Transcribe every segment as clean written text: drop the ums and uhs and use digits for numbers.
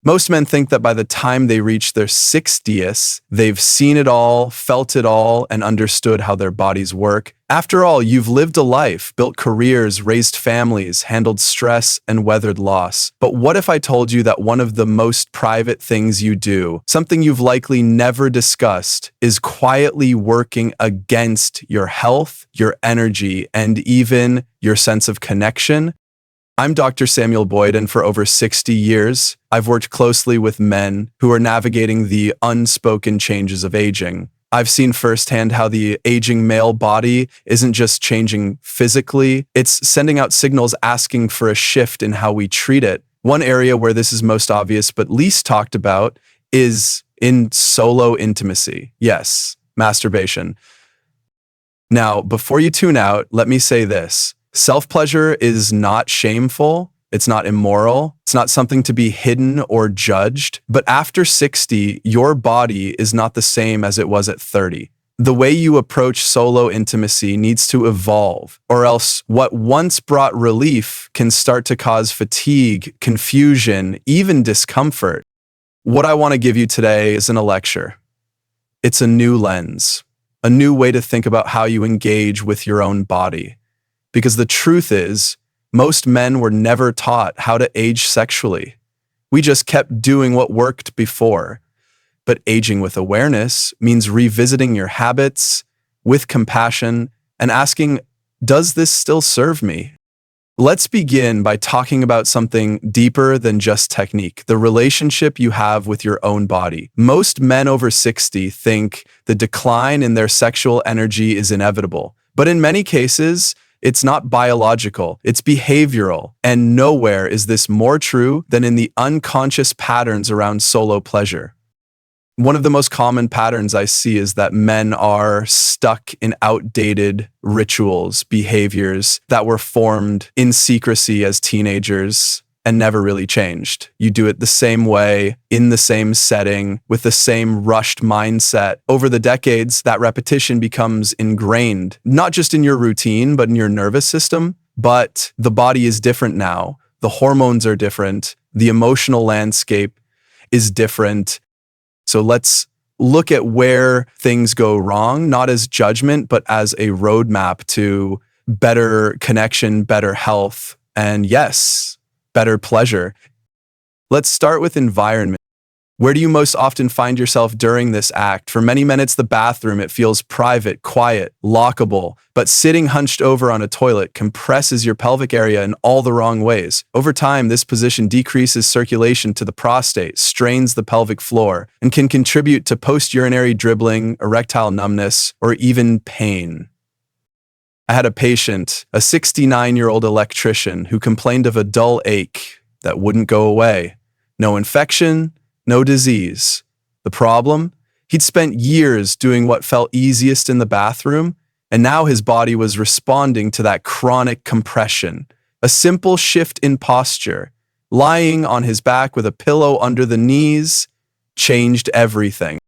Most men think that by the time they reach their 60th, they've seen it all, felt it all, and understood how their bodies work. After all, you've lived a life, built careers, raised families, handled stress, and weathered loss. But what if I told you that one of the most private things you do, something you've likely never discussed, is quietly working against your health, your energy, and even your sense of connection? I'm Dr. Samuel Boyd, and for over 60 years, I've worked closely with men who are navigating the unspoken changes of aging. I've seen firsthand how the aging male body isn't just changing physically, it's sending out signals asking for a shift in how we treat it. One area where this is most obvious but least talked about is in solo intimacy. Yes, masturbation. Now, before you tune out, let me say this. Self-pleasure is not shameful, it's not immoral, it's not something to be hidden or judged, but after 60, your body is not the same as it was at 30. The way you approach solo intimacy needs to evolve, or else what once brought relief can start to cause fatigue, confusion, even discomfort. What I want to give you today isn't a lecture. It's a new lens, a new way to think about how you engage with your own body. Because the truth is, most men were never taught how to age sexually. We just kept doing what worked before. But aging with awareness means revisiting your habits with compassion and asking, does this still serve me? Let's begin by talking about something deeper than just technique, the relationship you have with your own body. Most men over 60 think the decline in their sexual energy is inevitable, but in many cases, it's not biological, it's behavioral, and nowhere is this more true than in the unconscious patterns around solo pleasure. One of the most common patterns I see is that men are stuck in outdated rituals, behaviors that were formed in secrecy as teenagers and never really changed. You do it the same way, in the same setting, with the same rushed mindset. Over the decades, that repetition becomes ingrained, not just in your routine, but in your nervous system. But the body is different now. The hormones are different. The emotional landscape is different. So let's look at where things go wrong, not as judgment, but as a roadmap to better connection, better health, and yes, better pleasure. Let's start with environment. Where do you most often find yourself during this act? For many men, it's the bathroom. It feels private, quiet, lockable, but sitting hunched over on a toilet compresses your pelvic area in all the wrong ways. Over time, this position decreases circulation to the prostate, strains the pelvic floor, and can contribute to post-urinary dribbling, erectile numbness, or even pain. I had a patient, a 69-year-old electrician, who complained of a dull ache that wouldn't go away. No infection, no disease. The problem? He'd spent years doing what felt easiest in the bathroom, and now his body was responding to that chronic compression. A simple shift in posture, lying on his back with a pillow under the knees, changed everything.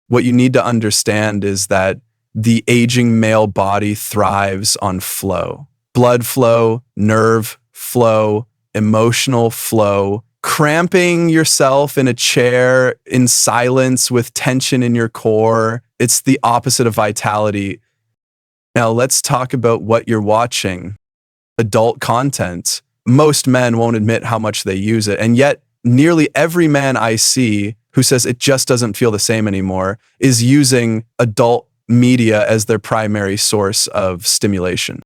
What you need to understand is that the aging male body thrives on flow. Blood flow, nerve flow, emotional flow. Cramping yourself in a chair in silence with tension in your core, it's the opposite of vitality. Now let's talk about what you're watching. Adult content. Most men won't admit how much they use it, and yet nearly every man I see who says it just doesn't feel the same anymore is using adult media as their primary source of stimulation.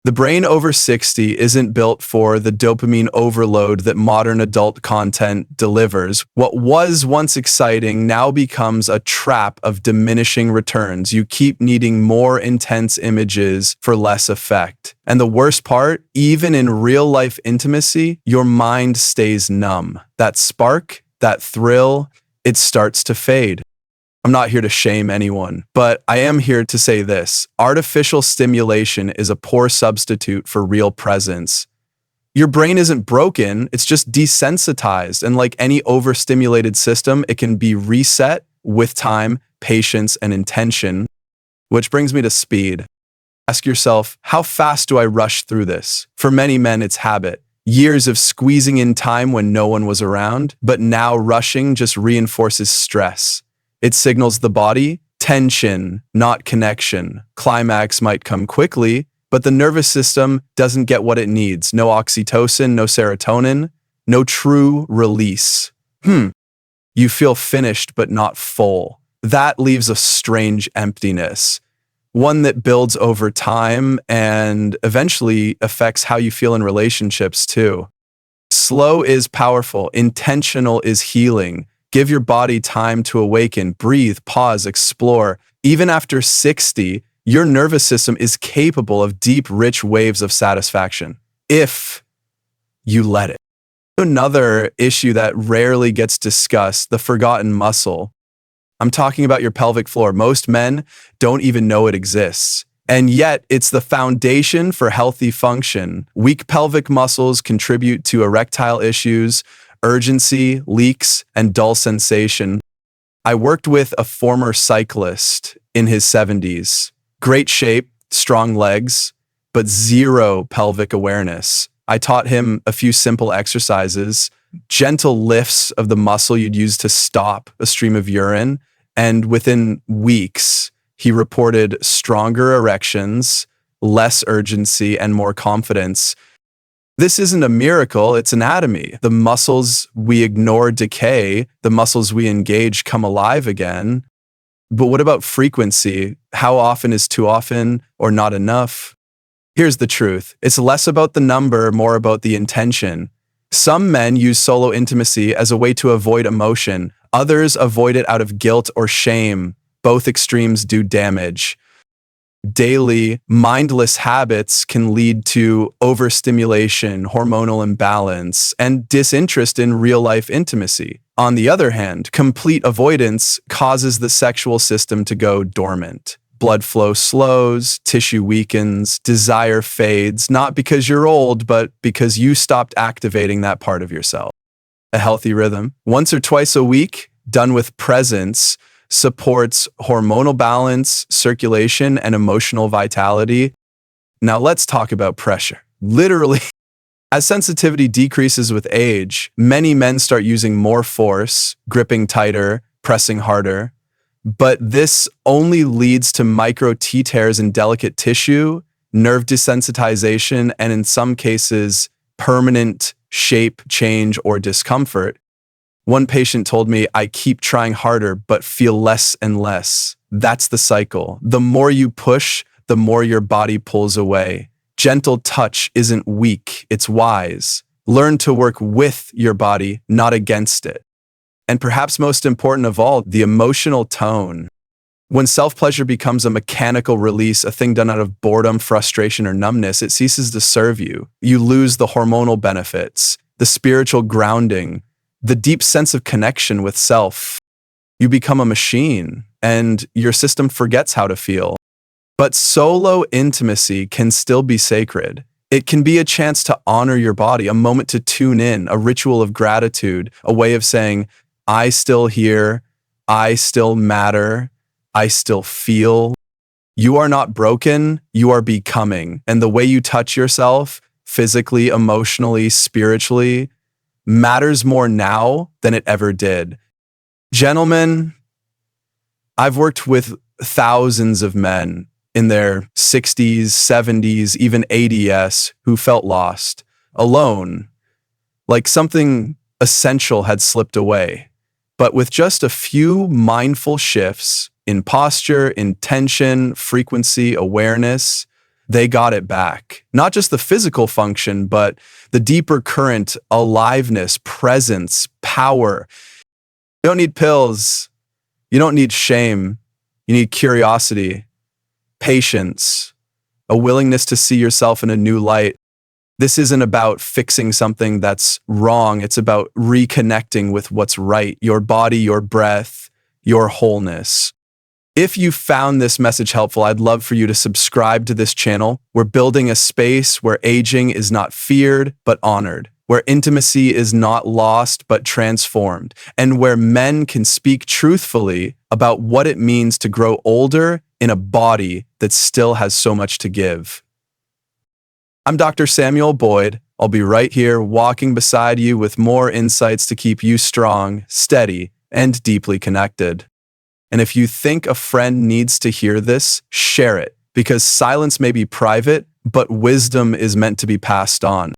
The brain over 60 isn't built for the dopamine overload that modern adult content delivers. What was once exciting now becomes a trap of diminishing returns. You keep needing more intense images for less effect. And the worst part, even in real-life intimacy, your mind stays numb. That spark, that thrill, it starts to fade. I'm not here to shame anyone, but I am here to say this. Artificial stimulation is a poor substitute for real presence. Your brain isn't broken, it's just desensitized, and like any overstimulated system, it can be reset with time, patience, and intention. Which brings me to speed. Ask yourself, how fast do I rush through this? For many men, it's habit. Years of squeezing in time when no one was around, but now rushing just reinforces stress. It signals the body, tension, not connection. Climax might come quickly, but the nervous system doesn't get what it needs. No oxytocin, no serotonin, no true release. You feel finished but not full. That leaves a strange emptiness, one that builds over time and eventually affects how you feel in relationships too. Slow is powerful, intentional is healing. Give your body time to awaken, breathe, pause, explore. Even after 60, your nervous system is capable of deep, rich waves of satisfaction, if you let it. Another issue that rarely gets discussed, the forgotten muscle. I'm talking about your pelvic floor. Most men don't even know it exists. And yet, it's the foundation for healthy function. Weak pelvic muscles contribute to erectile issues, urgency, leaks, and dull sensation. I worked with a former cyclist in his 70s. Great shape, strong legs, but zero pelvic awareness. I taught him a few simple exercises, gentle lifts of the muscle you'd use to stop a stream of urine, and within weeks, he reported stronger erections, less urgency, and more confidence. This isn't a miracle, it's anatomy. The muscles we ignore decay, the muscles we engage come alive again. But what about frequency? How often is too often or not enough? Here's the truth. It's less about the number, more about the intention. Some men use solo intimacy as a way to avoid emotion. Others avoid it out of guilt or shame. Both extremes do damage. Daily, mindless habits can lead to overstimulation, hormonal imbalance, and disinterest in real-life intimacy. On the other hand, complete avoidance causes the sexual system to go dormant. Blood flow slows, tissue weakens, desire fades, not because you're old, but because you stopped activating that part of yourself. A healthy rhythm, once or twice a week, done with presence, supports hormonal balance, circulation, and emotional vitality. Now let's talk about pressure. Literally, as sensitivity decreases with age, many men start using more force, gripping tighter, pressing harder. But this only leads to micro T-tears in delicate tissue, nerve desensitization, and in some cases, permanent shape change or discomfort. One patient told me, I keep trying harder, but feel less and less. That's the cycle. The more you push, the more your body pulls away. Gentle touch isn't weak, it's wise. Learn to work with your body, not against it. And perhaps most important of all, the emotional tone. When self-pleasure becomes a mechanical release, a thing done out of boredom, frustration, or numbness, it ceases to serve you. You lose the hormonal benefits, the spiritual grounding, the deep sense of connection with self. You become a machine, and your system forgets how to feel. But solo intimacy can still be sacred. It can be a chance to honor your body, a moment to tune in, a ritual of gratitude, a way of saying, I still hear, I still matter, I still feel. You are not broken, you are becoming. And the way you touch yourself, physically, emotionally, spiritually, matters more now than it ever did. Gentlemen, I've worked with thousands of men in their 60s, 70s, even 80s who felt lost, alone, like something essential had slipped away. But with just a few mindful shifts in posture, intention, frequency, awareness, they got it back. Not just the physical function, but the deeper current, aliveness, presence, power. You don't need pills. You don't need shame. You need curiosity, patience, a willingness to see yourself in a new light. This isn't about fixing something that's wrong. It's about reconnecting with what's right, your body, your breath, your wholeness. If you found this message helpful, I'd love for you to subscribe to this channel. We're building a space where aging is not feared, but honored, where intimacy is not lost, but transformed, and where men can speak truthfully about what it means to grow older in a body that still has so much to give. I'm Dr. Samuel Boyd, I'll be right here walking beside you with more insights to keep you strong, steady, and deeply connected. And if you think a friend needs to hear this, share it, because silence may be private, but wisdom is meant to be passed on.